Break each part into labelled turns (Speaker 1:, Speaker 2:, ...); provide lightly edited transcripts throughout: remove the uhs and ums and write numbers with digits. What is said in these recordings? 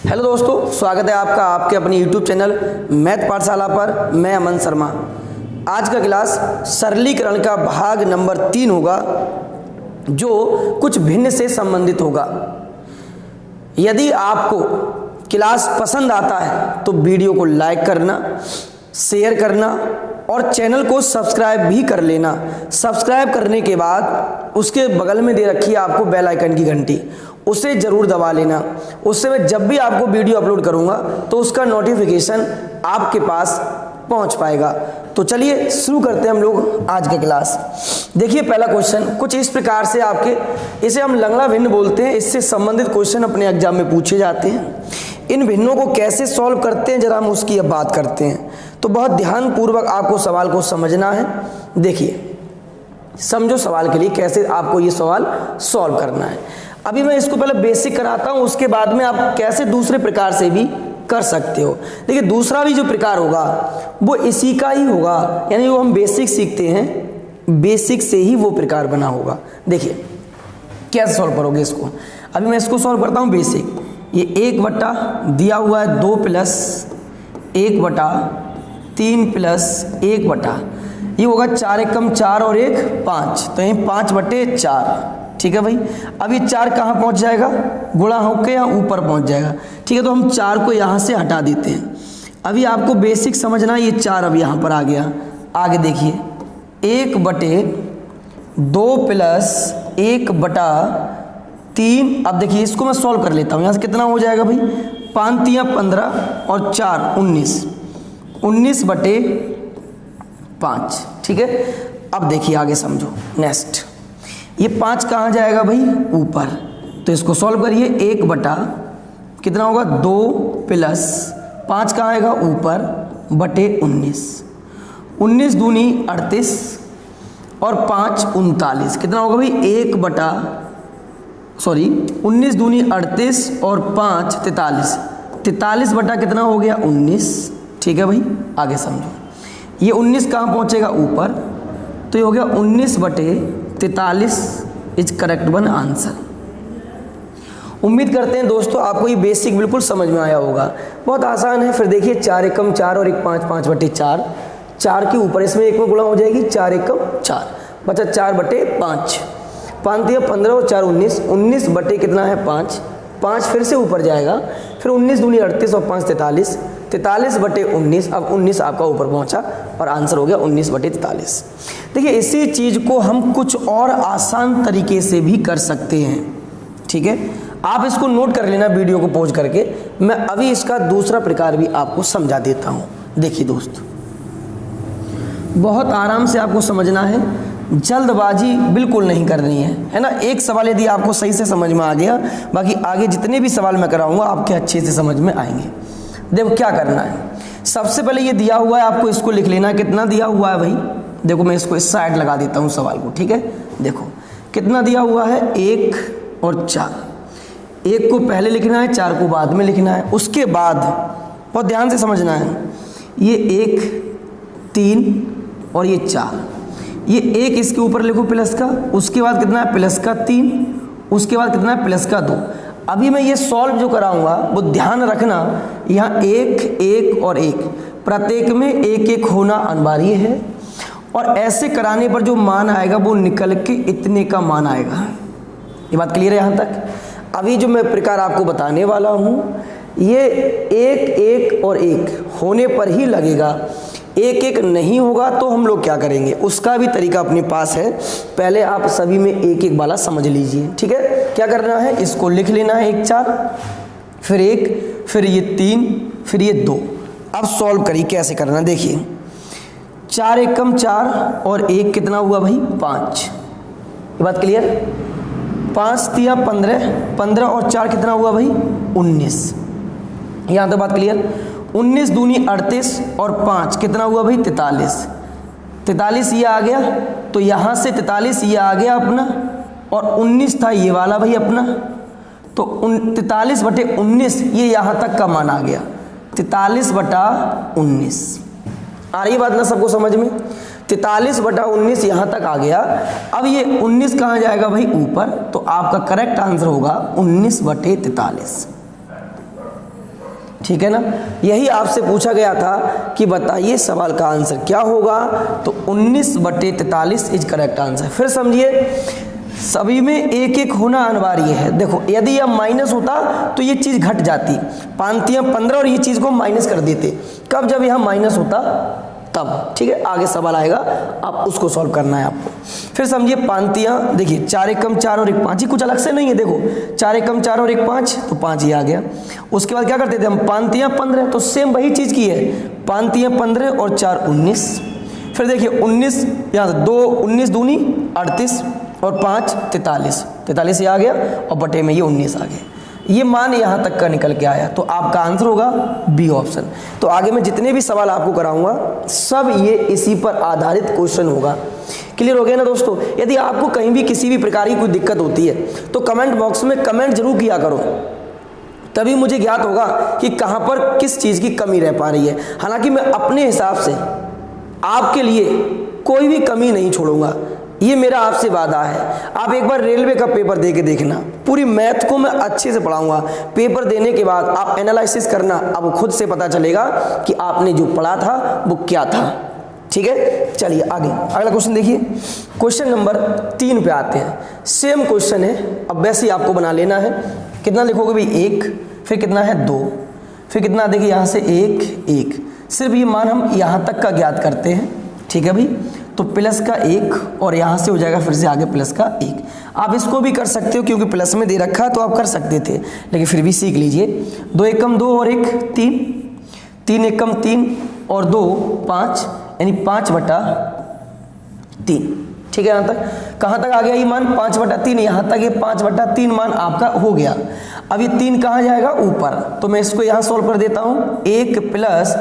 Speaker 1: Hello दोस्तों, स्वागत है आपका आपके अपनी यूट्यूब चैनल मैथ पाठशाला पर। मैं अमन शर्मा। आज का क्लास सरलीकरण का भाग नंबर 3 होगा, जो कुछ भिन्न से संबंधित होगा। यदि आपको क्लास पसंद आता है तो वीडियो को लाइक करना, शेयर करना और चैनल को सब्सक्राइब भी कर लेना। सब्सक्राइब करने के बाद उसके बगल में दे रखी है आपको बेल आइकन की घंटी, उसे ज़रूर दबा लेना। उससे मैं जब भी आपको वीडियो अपलोड करूंगा तो उसका नोटिफिकेशन आपके पास पहुंच पाएगा। तो चलिए शुरू करते हैं हम लोग आज का क्लास। देखिए पहला क्वेश्चन कुछ इस प्रकार से आपके, इसे हम लंगड़ा भिन्न बोलते हैं। इससे संबंधित क्वेश्चन अपने एग्जाम में पूछे जाते हैं। इन भिन्नों को कैसे सॉल्व करते हैं जरा हम उसकी अब बात करते हैं। तो बहुत ध्यानपूर्वक आपको सवाल को समझना है। देखिए समझो सवाल के लिए कैसे आपको ये सवाल सॉल्व करना है। अभी मैं इसको पहले बेसिक कराता हूँ, उसके बाद में आप कैसे दूसरे प्रकार से भी कर सकते हो। देखिए दूसरा भी जो प्रकार होगा वो इसी का ही होगा, यानी वो हम बेसिक सीखते हैं, बेसिक से ही वो प्रकार बना होगा। देखिए कैसे सॉल्व करोगे इसको। अभी मैं इसको सॉल्व करता हूँ बेसिक। ये 1 दिया हुआ है 2 + 1/3 + 1 ये होगा 4 × 4 और 1 5, तो यहीं 5/4। ठीक है भाई। अब ये 4 कहाँ पहुँच जाएगा, गुणा होकर यहाँ ऊपर पहुँच जाएगा। ठीक है, तो हम 4 को यहाँ से हटा देते हैं। अभी आपको बेसिक समझना है। ये 4 अब यहाँ पर आ गया। आगे देखिए 1/2 + 1/3। अब देखिए इसको मैं सॉल्व कर लेता हूँ। यहाँ से कितना हो जाएगा भाई, 5 × 15 और 4 19, 19/5। ठीक है, अब देखिए आगे समझो। नेक्स्ट ये 5 कहाँ जाएगा भाई, ऊपर, तो इसको सॉल्व करिए। 1/कितना होगा 2 + 5 कहाँ आएगा ऊपर बटे 19, 19 दूनी 38 और 5 39। कितना होगा भाई 19 दूनी 38 और 5 43, 43 बटा कितना हो गया 19। ठीक है भाई, आगे समझो। ये 19 कहाँ पहुँचेगा ऊपर, तो ये हो गया 19/43 इज करेक्ट वन आंसर। उम्मीद करते हैं दोस्तों आपको ये बेसिक बिल्कुल समझ में आया होगा। बहुत आसान है। फिर देखिए 4 × 4 और 1 5, 5/4। 4 के ऊपर इसमें 1 में गुणा हो जाएगी, 4 × 4 बचा 4/5। 5 × 15 और 4 19, 19 बटे कितना है 5, 5 फिर से ऊपर जाएगा। फिर 19 दूनी 38 और 5 43, 43/19। अब 19 आपका ऊपर पहुंचा और आंसर हो गया 19/43। देखिए इसी चीज़ को हम कुछ और आसान तरीके से भी कर सकते हैं। ठीक है, आप इसको नोट कर लेना वीडियो को पॉज करके। मैं अभी इसका दूसरा प्रकार भी आपको समझा देता हूँ। देखिए दोस्त बहुत आराम से आपको समझना है, जल्दबाजी बिल्कुल नहीं करनी है ना। एक सवाल यदि आपको सही से समझ में आ गया, बाकी आगे जितने भी सवाल मैं कराऊंगा आपके अच्छे से समझ में आएंगे। देखो क्या करना है। सबसे पहले ये दिया हुआ है, आपको इसको लिख लेना है। कितना दिया हुआ है भाई, देखो मैं इसको इस साइड लगा देता हूँ सवाल को। ठीक है, देखो कितना दिया हुआ है 1 और 4। 1 को पहले लिखना है, 4 को बाद में लिखना है। उसके बाद बहुत ध्यान से समझना है, ये 1 3 और ये 4। ये 1 इसके ऊपर लिखो प्लस का, उसके बाद कितना है प्लस का 3, उसके बाद कितना है प्लस का 2। अभी मैं ये सॉल्व जो कराऊंगा वो ध्यान रखना, यहाँ 1 1 और 1 प्रत्येक में 1 1 होना अनिवार्य है। और ऐसे कराने पर जो मान आएगा वो निकल के इतने का मान आएगा। ये बात क्लियर है यहाँ तक। अभी जो मैं प्रकार आपको बताने वाला हूँ ये 1 1 और 1 होने पर ही लगेगा। 1 1 नहीं होगा तो हम लोग क्या करेंगे, उसका भी तरीका अपने पास है। पहले आप सभी में 1 1 वाला समझ लीजिए। ठीक है, क्या करना है, इसको लिख लेना है 1 4, फिर 1, फिर ये 3, फिर ये 2। अब सॉल्व करिए कैसे करना। देखिए 4 × 4 और 1 कितना हुआ भाई 5। ये बात क्लियर। 5 × 15, 15 और 4 कितना हुआ भाई 19। यहाँ तक बात क्लियर। 19 दूनी 38 और 5 कितना हुआ भाई 43, 43 ये आ गया। तो यहाँ से 43 ये आ गया अपना, और 19 था ये वाला भाई अपना, तो 43/19 ये यहाँ तक का मान आ गया, 43/19। आ रही बात ना सबको समझ में। 43/19 यहाँ तक आ गया। अब ये 19 कहाँ जाएगा भाई ऊपर, तो आपका करेक्ट आंसर होगा 19/43। ठीक है ना। यही आपसे पूछा गया था कि बताइए सवाल का आंसर क्या होगा, तो 19/43 इज करेक्ट आंसर। फिर समझिए सभी में एक एक होना अनिवार्य है। देखो यदि यह माइनस होता तो ये चीज़ घट जाती, 5 15 और ये चीज़ को माइनस कर देते। कब? जब यह माइनस होता तब। ठीक है, आगे सवाल आएगा, आप उसको सॉल्व करना है आपको। फिर समझिए 5 देखिए 4 एकम 4 और 1 5, ही कुछ अलग से नहीं है। देखो 4 एकम 4 और 1 5, तो 5 ही आ गया। उसके बाद क्या करते थे हम, 5 15, तो सेम वही चीज़ की है, 5 15 और 4 19। फिर देखिए 19 यहाँ 2 19 दूनी 38 और 5 43, 43 ये आ गया और बटे में ये 19 आ गया। ये मान यहाँ तक का निकल के आया, तो आपका आंसर होगा बी ऑप्शन। तो आगे मैं जितने भी सवाल आपको कराऊंगा सब ये इसी पर आधारित क्वेश्चन होगा। क्लियर हो गया ना दोस्तों। यदि आपको कहीं भी किसी भी प्रकार की कोई दिक्कत होती है तो कमेंट बॉक्स में कमेंट जरूर किया करो, तभी मुझे ज्ञात होगा कि कहाँ पर किस चीज़ की कमी रह पा रही है। हालांकि मैं अपने हिसाब से आपके लिए कोई भी कमी नहीं छोड़ूंगा, ये मेरा आपसे वादा है। आप एक बार रेलवे का पेपर दे के देखना, पूरी मैथ को मैं अच्छे से पढ़ाऊंगा। पेपर देने के बाद आप एनालिसिस करना, आपको खुद से पता चलेगा कि आपने जो पढ़ा था वो क्या था। ठीक है, चलिए आगे अगला क्वेश्चन देखिए। क्वेश्चन नंबर 3 पे आते हैं। सेम क्वेश्चन है, अब वैसे ही आपको बना लेना है। कितना लिखोगे भाई? 1, फिर कितना है 2, फिर कितना, देखिए यहाँ से 1 1, सिर्फ ये मान हम यहाँ तक का ज्ञात करते हैं। ठीक है भाई, तो प्लस का 1 और यहाँ से हो जाएगा फिर से आगे प्लस का 1। आप इसको भी कर सकते हो क्योंकि प्लस में दे रखा तो आप कर सकते थे, लेकिन फिर भी सीख लीजिए। 2 एकम 2 और 1 3, 3 एकम 3 और 2 5, यानी 5/3। ठीक है, यहाँ तक कहाँ तक आ गया ये मान? 5/3। यहाँ तक ये 5/3 मान आपका हो गया। अब ये 3 कहाँ जाएगा? ऊपर। तो मैं इसको यहाँ सॉल्व कर देता हूँ। 1 प्लस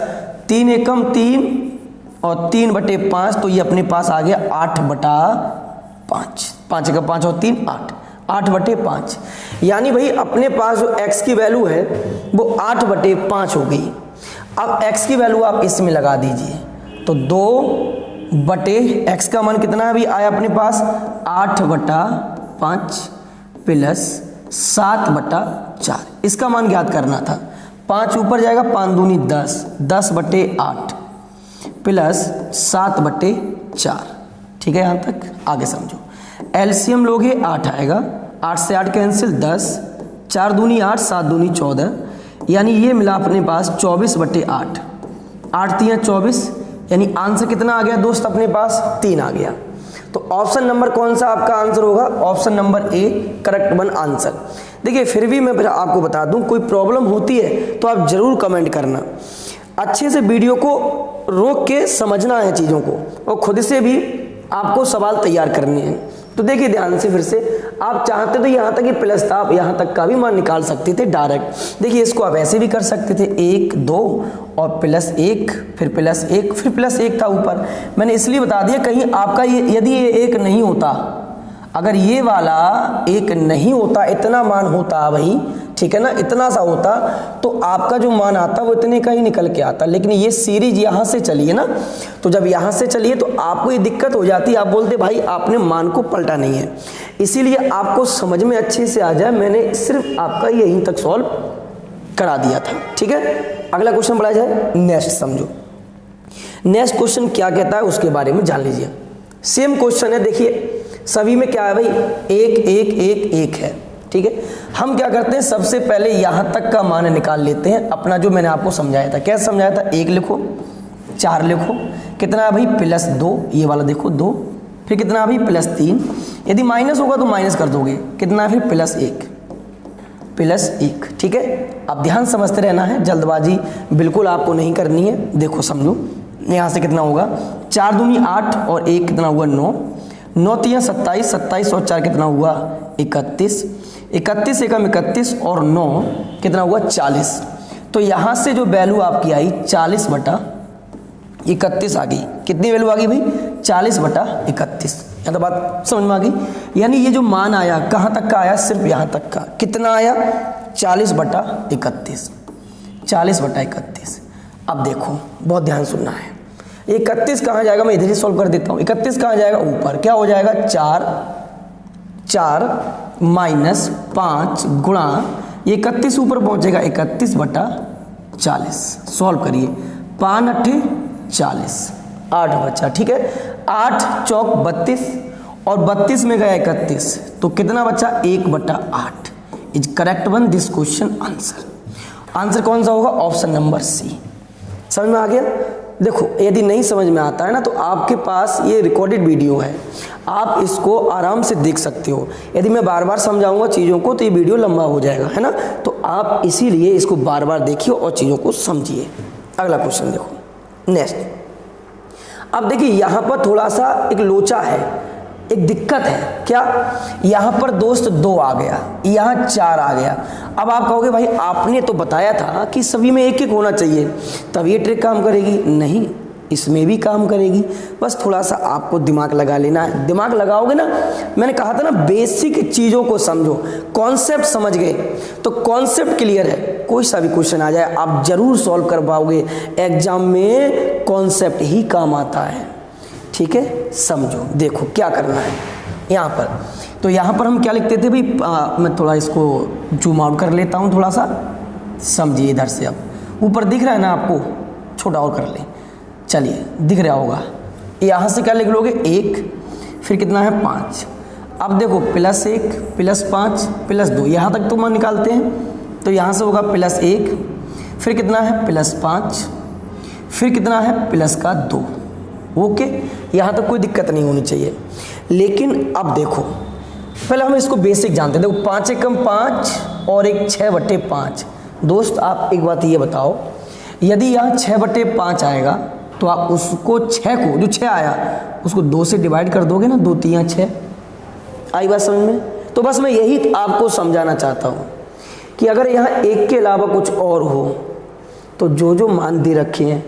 Speaker 1: 3 एकम 3 और 3/5, तो ये अपने पास आ गया 8/5। 5 एकम 5 और 3 8, 8/5। यानी भाई अपने पास जो x की वैल्यू है वो 8/5 हो गई। अब x की वैल्यू आप इसमें लगा दीजिए, तो 2/x का मान कितना अभी आया अपने पास? 8/5 प्लस 7/4। इसका मान ज्ञात करना था। 5 ऊपर जाएगा, 5 दूनी 10, 10/8 प्लस 7/4। ठीक है, यहाँ तक आगे समझो। एलसीएम लोगे 8 आएगा, 8 से 8 कैंसिल 10, 4 दूनी 8, 7 दूनी 14, यानी ये मिला अपने पास 24/8। 8 3 24, यानी आंसर कितना आ गया दोस्त अपने पास? 3 आ गया। तो ऑप्शन नंबर कौन सा आपका आंसर होगा? Option number A correct one answer. देखिए फिर भी मैं आपको बता दूं, कोई प्रॉब्लम होती है तो आप जरूर कमेंट करना। अच्छे से वीडियो को रोक के समझना है चीज़ों को, और खुद से भी आपको सवाल तैयार करने हैं। तो देखिए ध्यान से फिर से, आप चाहते तो यहाँ तक ये प्लस था, आप यहाँ तक का भी मान निकाल सकते थे डायरेक्ट। देखिए इसको आप ऐसे भी कर सकते थे, 1 2 और प्लस 1, फिर प्लस 1, फिर प्लस 1 था ऊपर। मैंने इसलिए बता दिया कहीं आपका ये यदि ये 1 नहीं होता, अगर ये वाला 1 नहीं होता, इतना मान होता भाई, ठीक है ना, इतना सा होता, तो आपका जो मान आता वो इतने का ही निकल के आता। लेकिन ये सीरीज यहाँ से चली है ना, तो जब यहाँ से चलिए तो आपको ये दिक्कत हो जाती है। आप बोलते भाई आपने मान को पलटा नहीं है। इसीलिए आपको समझ में अच्छे से आ जाए, मैंने सिर्फ आपका यहीं तक सॉल्व करा दिया था। ठीक है, अगला क्वेश्चन बढ़ाया जाए। नेक्स्ट समझो, नेक्स्ट क्वेश्चन क्या कहता है उसके बारे में जान लीजिए। सेम क्वेश्चन है, देखिए सभी में क्या है भाई? 1 1 1 1 है। ठीक है, हम क्या करते हैं, सबसे पहले यहाँ तक का मान निकाल लेते हैं अपना, जो मैंने आपको समझाया था। कैसे समझाया था? 1 लिखो, 4 लिखो, कितना है भाई? प्लस 2, ये वाला देखो 2, फिर कितना है भाई? प्लस 3। यदि माइनस होगा तो माइनस कर दोगे, कितना है फिर? Plus 1, plus 1। ठीक है, अब ध्यान समझते रहना है, जल्दबाजी बिल्कुल आपको नहीं करनी है। देखो समझो, यहाँ से कितना होगा? 4 दूनी 8 और 1 कितना हुआ? 9, 9 3 27, 27 और 4 कितना हुआ? 31, 31 एकम 31 और 9 कितना हुआ? 40। तो यहाँ से जो वैल्यू आपकी आई 40/31 आ गई। कितनी वैल्यू आ गई भाई? 40/31। यहाँ तो बात समझ में आ गई। यानी ये जो मान आया कहाँ तक का आया? सिर्फ यहाँ तक का। कितना आया? 40/31, 40/31। अब देखो बहुत ध्यान सुनना है, 31 कहाँ जाएगा? मैं इधर ही सॉल्व कर देता हूँ। 31 कहाँ जाएगा? ऊपर। क्या हो जाएगा? 4 माइनस 5 गुणा, ये 31 ऊपर पहुँचेगा 31/5। 40। सॉल्व करिए, 5 अट्ठे 40, 8 बचा। ठीक है, 8 चौक 32 और 32 में गया 31, तो कितना बचा 1/8 is correct one this question answer. Answer कौन सा होगा? Option number C. समझ में आ गया? देखो यदि नहीं समझ में आता है ना तो आपके पास ये रिकॉर्डेड वीडियो है, आप इसको आराम से देख सकते हो। यदि मैं बार बार समझाऊंगा चीज़ों को तो ये वीडियो लंबा हो जाएगा, है ना। तो आप इसीलिए इसको बार बार देखिए और चीज़ों को समझिए। अगला क्वेश्चन देखो, नेक्स्ट। अब देखिए यहाँ पर थोड़ा सा एक लोचा है, एक दिक्कत है। क्या? यहाँ पर दोस्त 2 आ गया, यहाँ 4 आ गया। अब आप कहोगे भाई आपने तो बताया था कि सभी में 1-1 होना चाहिए, तब ये ट्रिक काम करेगी। नहीं, इसमें भी काम करेगी, बस थोड़ा सा आपको दिमाग लगा लेना है। दिमाग लगाओगे ना, मैंने कहा था ना बेसिक चीज़ों को समझो, कॉन्सेप्ट समझ गए तो कॉन्सेप्ट क्लियर है, कोई सा भी क्वेश्चन आ जाए आप जरूर सॉल्व कर पाओगे। एग्जाम में कॉन्सेप्ट ही काम आता है। ठीक है, समझो। देखो क्या करना है यहाँ पर। तो यहाँ पर हम क्या लिखते थे भाई, मैं थोड़ा इसको जूम आउट कर लेता हूँ थोड़ा सा, समझिए इधर से। अब ऊपर दिख रहा है ना आपको, छोटा और कर ले, चलिए दिख रहा होगा। यहाँ से क्या लिख लोगे 1, फिर कितना है 5। अब देखो +1 +5 +2, यहाँ तक तो मान निकालते हैं, तो यहाँ से होगा +1, फिर कितना है +5, फिर कितना है +2। ओके, यहाँ तक कोई दिक्कत नहीं होनी चाहिए। लेकिन अब देखो पहले हम इसको बेसिक जानते हैं। देखो 5 एकम 5 और एक 6/5। दोस्त आप एक बात ये बताओ, यदि यहाँ 6/5 आएगा तो आप उसको 6 को, जो 6 आया उसको 2 से डिवाइड कर दोगे ना, 2 3 6। आई बात समझ में? तो बस मैं यही आपको समझाना चाहता हूँ कि अगर यहाँ 1 के अलावा कुछ और हो तो जो जो मान दे रखे हैं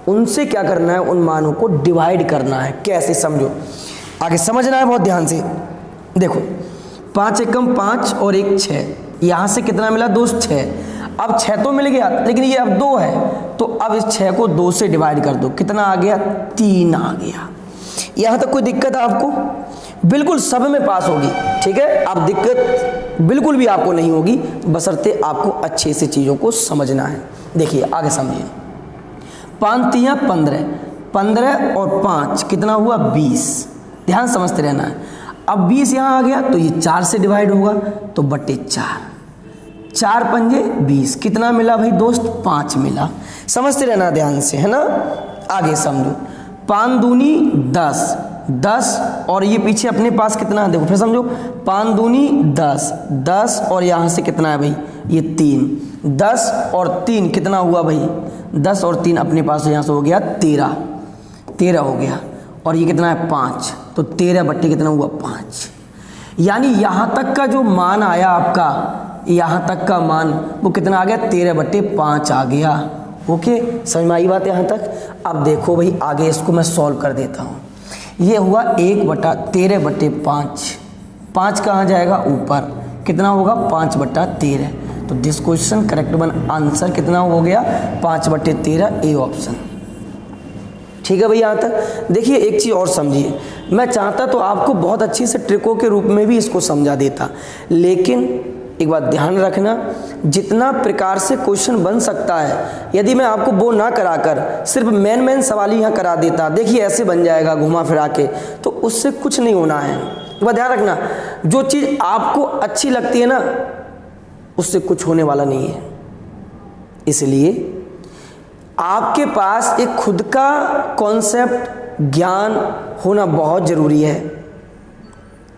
Speaker 1: उनसे क्या करना है, उन मानों को डिवाइड करना है। कैसे? समझो, आगे समझना है बहुत ध्यान से। देखो 5 एकम 5 और एक 6, यहाँ से कितना मिला दोस्त 6। अब 6 तो मिल गया, लेकिन ये अब 2 है, तो अब इस 6 को 2 से डिवाइड कर दो, कितना आ गया 3 आ गया। यहाँ तक कोई दिक्कत है आपको? बिल्कुल सब में पास होगी। ठीक है, अब दिक्कत बिल्कुल भी आपको नहीं होगी, बशर्ते आपको अच्छे से चीज़ों को समझना है। देखिए आगे समझिए, 5 3 15, 15 और 5 कितना हुआ 20। ध्यान समझते रहना है। अब 20 यहाँ आ गया तो ये 4 से डिवाइड होगा, तो /4, 4 पंजे 20, कितना मिला भाई दोस्त 5 मिला। समझते रहना ध्यान से, है ना। आगे समझो, 5 दूनी 10, 10 और ये पीछे अपने पास कितना है, देखो फिर समझो, 5 दूनी 10, 10 और यहाँ से कितना है भाई ये 3, 10 और 3 कितना हुआ भाई 10 और 3 अपने पास, यहाँ से हो गया 13 हो गया। और ये कितना है 5, तो 13 कितना हुआ 5। यानी यहाँ तक का जो मान आया आपका, यहाँ तक का मान वो कितना आ गया 13/5 आ गया। ओके, समझ में आई बात यहाँ तक? अब देखो भाई आगे इसको मैं सॉल्व कर देता हूँ। ये हुआ 1/13/5, 5 कहाँ जाएगा ऊपर, कितना होगा 5/13। तो this question correct one answer कितना हो गया 5/13, ए ऑप्शन। ठीक है भाई, यहाँ तक देखिए। एक चीज़ और समझिए, मैं चाहता तो आपको बहुत अच्छी से ट्रिकों के रूप में भी इसको समझा देता, लेकिन एक बात ध्यान रखना, जितना प्रकार से क्वेश्चन बन सकता है, यदि मैं आपको वो ना कराकर सिर्फ मेन सवाल ही यहाँ करा देता, देखिए ऐसे बन जाएगा घुमा फिरा के, तो उससे कुछ नहीं होना है। एक बात ध्यान रखना, जो चीज़ आपको अच्छी लगती है ना उससे कुछ होने वाला नहीं है। इसलिए आपके पास एक खुद का कॉन्सेप्ट ज्ञान होना बहुत ज़रूरी है।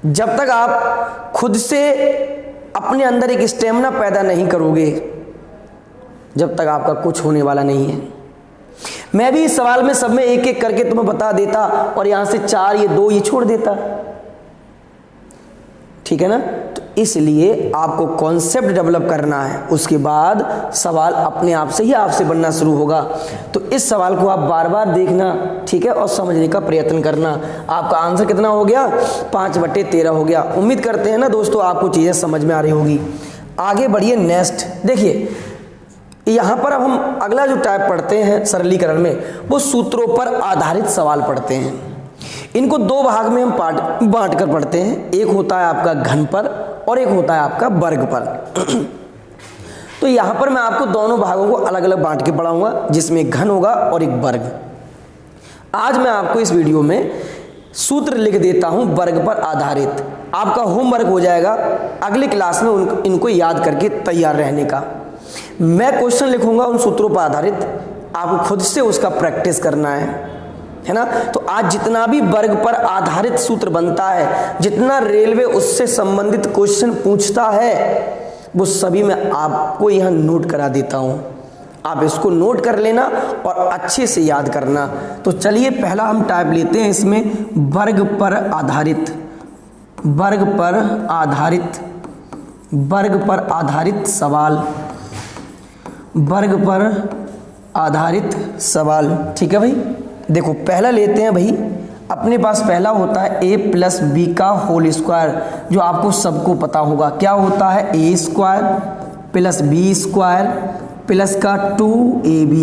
Speaker 1: जब तक आप खुद से अपने अंदर एक स्टेमिना पैदा नहीं करोगे, जब तक आपका कुछ होने वाला नहीं है। मैं भी इस सवाल में सब में एक एक करके तुम्हें बता देता और यहाँ से 4 ये 2 ये छोड़ देता, ठीक है ना। तो इसलिए आपको कॉन्सेप्ट डेवलप करना है, उसके बाद सवाल अपने आप से ही आपसे बनना शुरू होगा। तो इस सवाल को आप बार बार देखना, ठीक है, और समझने का प्रयत्न करना। आपका आंसर कितना हो गया 5/13 हो गया। उम्मीद करते हैं ना दोस्तों आपको चीज़ें समझ में आ रही होगी। आगे बढ़िए, नेक्स्ट देखिए, यहाँ पर अब हम अगला जो टाइप पढ़ते हैं सरलीकरण में, वो सूत्रों पर आधारित सवाल पढ़ते हैं। इनको 2 भाग में हम बांट कर पढ़ते हैं। एक होता है आपका घन पर और एक होता है आपका वर्ग पर। तो यहाँ पर मैं आपको दोनों भागों को अलग अलग बांट के पढ़ाऊंगा, जिसमें एक घन होगा और एक वर्ग। आज मैं आपको इस वीडियो में सूत्र लिख देता हूं वर्ग पर आधारित। आपका होमवर्क हो जाएगा अगली क्लास में इनको याद करके तैयार रहने का। मैं क्वेश्चन लिखूंगा उन सूत्रों पर आधारित, आपको खुद से उसका प्रैक्टिस करना है ना। तो आज जितना भी वर्ग पर आधारित सूत्र बनता है, जितना रेलवे उससे संबंधित क्वेश्चन पूछता है, वो सभी मैं आपको यहाँ नोट करा देता हूँ। आप इसको नोट कर लेना और अच्छे से याद करना। तो चलिए पहला हम टाइप लेते हैं इसमें वर्ग पर आधारित, वर्ग पर आधारित, वर्ग पर आधारित सवाल, वर्ग पर आधारित सवाल। ठीक है भाई, देखो पहला लेते हैं भाई, अपने पास पहला होता है a प्लस बी का होल स्क्वायर, जो आपको सबको पता होगा। क्या होता है? A square plus b square plus का 2ab।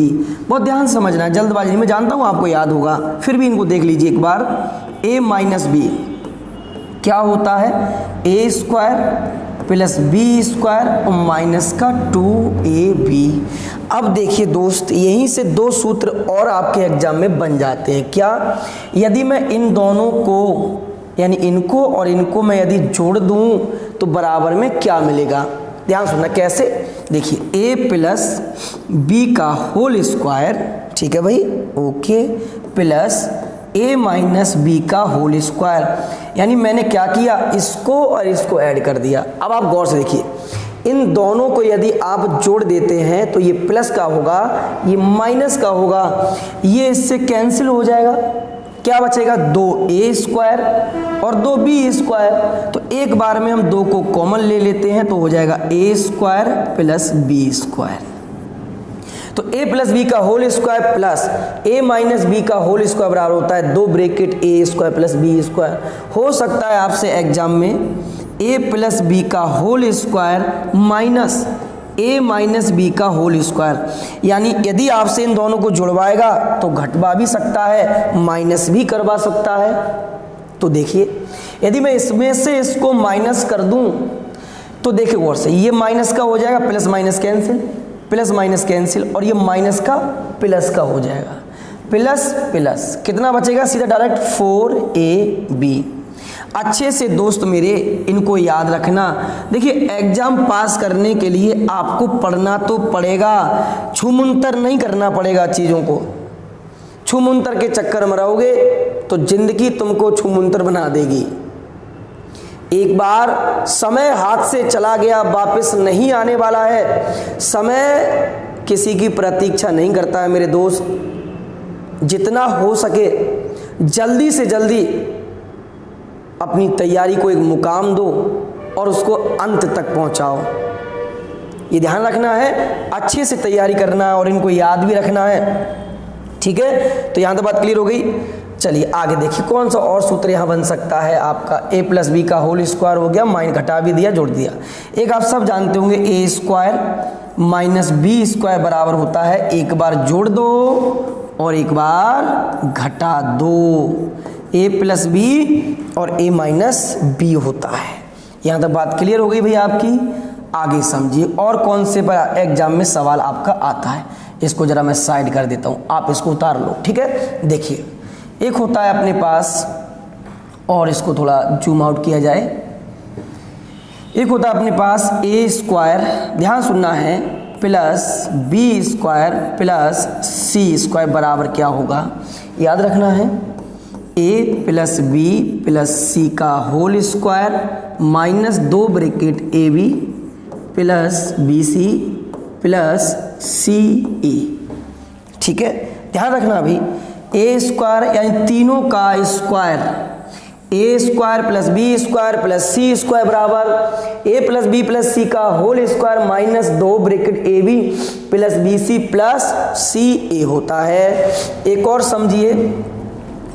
Speaker 1: बहुत ध्यान समझना है, जल्दबाजी में जानता हूँ आपको याद होगा, फिर भी इनको देख लीजिए एक बार। a माइनस बी क्या होता है? A square plus b square और माइनस का 2ab। अब देखिए दोस्त, यहीं से दो सूत्र और आपके एग्जाम में बन जाते हैं। क्या? यदि मैं इन दोनों को, यानी इनको और इनको मैं यदि जोड़ दूं तो बराबर में क्या मिलेगा? ध्यान सुनना कैसे। देखिए a प्लस बी का होल स्क्वायर, ठीक है भाई, okay, plus a minus b का होल स्क्वायर। यानी मैंने क्या किया, इसको और इसको ऐड कर दिया। अब आप गौर से देखिए, इन दोनों को यदि आप जोड़ देते हैं तो ये प्लस का होगा, ये माइनस का होगा, ये इससे कैंसिल हो जाएगा। क्या बचेगा? 2a स्क्वायर और 2b स्क्वायर। तो एक बार में हम दो को कॉमन ले लेते हैं तो हो जाएगा a square plus b square. तो a प्लस बी का whole square plus a minus b का होल स्क्वायर बराबर होता है 2 bracket a square plus b square. हो सकता है आपसे एग्जाम में a प्लस बी का whole square minus a minus b का होल स्क्वायर, यानी यदि आपसे इन दोनों को जुड़वाएगा तो घटवा भी सकता है, माइनस भी करवा सकता है। तो देखिए यदि मैं इसमें से इसको माइनस कर दूं तो देखिए गौर से, ये माइनस का हो जाएगा, plus minus cancel, plus minus cancel, और ये माइनस का प्लस का हो जाएगा, प्लस प्लस कितना बचेगा? सीधा डायरेक्ट 4ab। अच्छे से दोस्त मेरे इनको याद रखना। देखिए एग्जाम पास करने के लिए आपको पढ़ना तो पड़ेगा, छूमंतर नहीं करना पड़ेगा चीज़ों को। छूमंतर के चक्कर में रहोगे तो जिंदगी तुमको छूमंतर बना देगी। एक बार समय हाथ से चला गया, वापस नहीं आने वाला है। समय किसी की प्रतीक्षा नहीं करता है मेरे दोस्त। जितना हो सके जल्दी से जल्दी अपनी तैयारी को एक मुकाम दो और उसको अंत तक पहुंचाओ। ये ध्यान रखना है, अच्छे से तैयारी करना है और इनको याद भी रखना है। ठीक है, तो यहाँ तक बात क्लियर हो गई। चलिए आगे देखिए कौन सा और सूत्र यहाँ बन सकता है आपका। a प्लस बी का होल स्क्वायर हो गया, माइन घटा भी दिया, जोड़ दिया। एक आप सब जानते होंगे a square minus b square बराबर होता है, एक बार जोड़ दो और एक बार घटा दो। a प्लस बी और a माइनस बी होता है। यहाँ तक बात क्लियर हो गई भैया आपकी। आगे समझिए और कौन से पर एग्जाम में सवाल आपका आता है। इसको जरा मैं साइड कर देता हूँ, आप इसको उतार लो। ठीक है, देखिए एक होता है अपने पास, और इसको थोड़ा जूम आउट किया जाए। एक होता है अपने पास a स्क्वायर, ध्यान सुनना है, plus b square plus c square बराबर क्या होगा, याद रखना है। a plus b plus c का whole square minus 2 bracket a b plus b c plus c a. ठीक है, ध्यान रखना अभी। a स्क्वायर यानी तीनों का square, a square plus b square plus c square बराबर a plus b plus c का whole square minus 2 bracket a b plus b c plus c a होता है। एक और समझिए,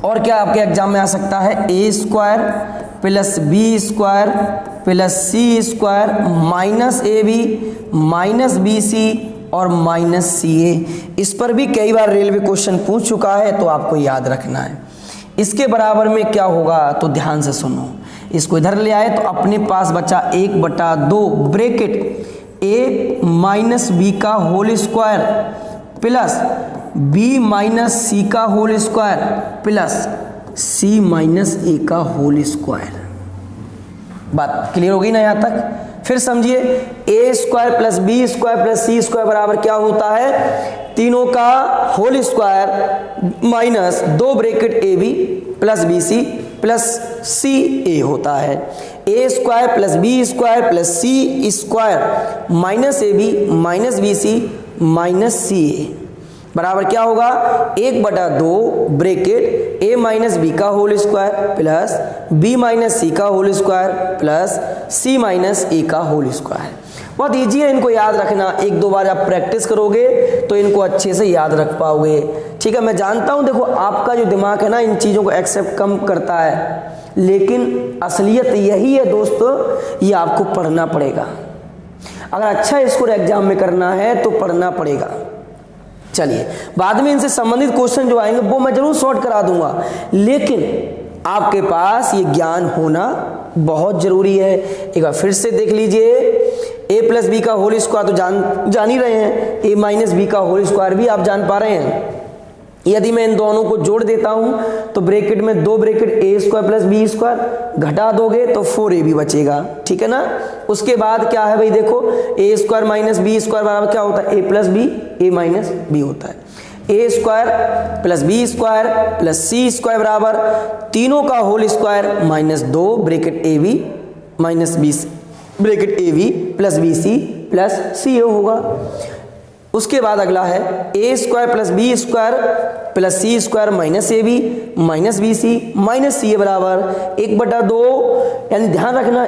Speaker 1: और क्या आपके एग्जाम में आ सकता है, a square plus b square plus c square minus a b minus b c और माइनस सी ए। इस पर भी कई बार रेलवे क्वेश्चन पूछ चुका है, तो आपको याद रखना है। इसके बराबर में क्या होगा, तो ध्यान से सुनो। इसको इधर ले आए तो अपने पास बचा 1/2 ब्रैकेट ए माइनस बी का whole square plus b minus c का whole square plus c minus a का होल स्क्वायर। बात क्लियर हो गई ना यहाँ तक? फिर समझिए, a square plus b square plus c square बराबर क्या होता है? तीनों का whole square minus 2 bracket a b plus b c plus c a होता है। A square plus b square plus c square minus a b minus b c minus c a बराबर क्या होगा? 1/2 ब्रैकेट ए माइनस बी का whole square plus b minus c का whole square plus c minus a का whole square. बहुत easy है, इनको याद रखना। 1-2 बार आप प्रैक्टिस करोगे तो इनको अच्छे से याद रख पाओगे। ठीक है, मैं जानता हूं, देखो आपका जो दिमाग है ना इन चीज़ों को एक्सेप्ट कम करता है, लेकिन असलियत यही है दोस्तों, ये आपको पढ़ना पड़ेगा। अगर अच्छा स्कोर एग्जाम में करना है तो पढ़ना पड़ेगा। चलिए, बाद में इनसे संबंधित क्वेश्चन जो आएंगे वो मैं जरूर सॉल्व करा दूंगा, लेकिन आपके पास ये ज्ञान होना बहुत जरूरी है। एक बार फिर से देख लीजिए, ए प्लस बी का होल स्क्वायर तो जान ही रहे हैं, ए माइनस बी का होल स्क्वायर भी आप जान पा रहे हैं। यदि मैं इन दोनों को जोड़ देता हूं तो ब्रैकेट में 2 ब्रैकेट ए स्क्वायर प्लस बी स्क्वायर घटा दोगे तो 4ab बचेगा। ठीक है ना? उसके बाद क्या है भाई, देखो a square minus b square बराबर क्या होता है? A plus b a minus b होता है। A square plus b square plus c square बराबर तीनों का whole square minus 2 bracket a b minus b bracket a b plus b c plus c a होगा। उसके बाद अगला है a square plus b square plus c square minus a b minus b c minus c a बराबर 1/2, यानी ध्यान रखना,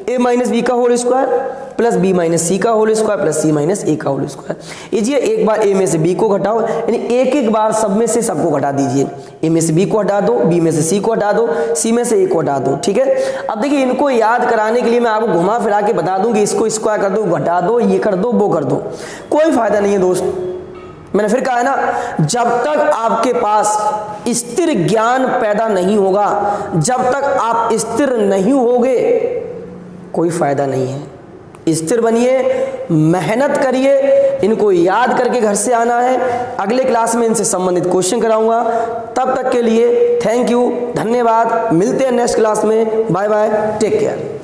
Speaker 1: a minus b का whole square plus b minus c का whole square plus c minus a का whole square. लीजिए, एक बार ए में से बी को घटाओ, यानी एक बार सब में से सबको घटा दीजिए। ए में से बी को हटा दो, बी में से सी को हटा दो, सी में से ए को हटा दो। ठीक है, अब देखिए इनको याद कराने के लिए मैं आपको घुमा फिरा के बता दूं कि इसको स्क्वायर कर दो, घटा दो, ये कर दो, वो कर दो, कोई फायदा नहीं है दोस्त। मैंने फिर कहा है ना, जब तक आपके पास स्थिर ज्ञान पैदा नहीं होगा, जब तक आप स्थिर नहीं होगे, कोई फायदा नहीं है। स्थिर बनिए, मेहनत करिए, इनको याद करके घर से आना है। अगले क्लास में इनसे संबंधित क्वेश्चन कराऊंगा। तब तक के लिए थैंक यू, धन्यवाद। मिलते हैं नेक्स्ट क्लास में। Bye bye, take care.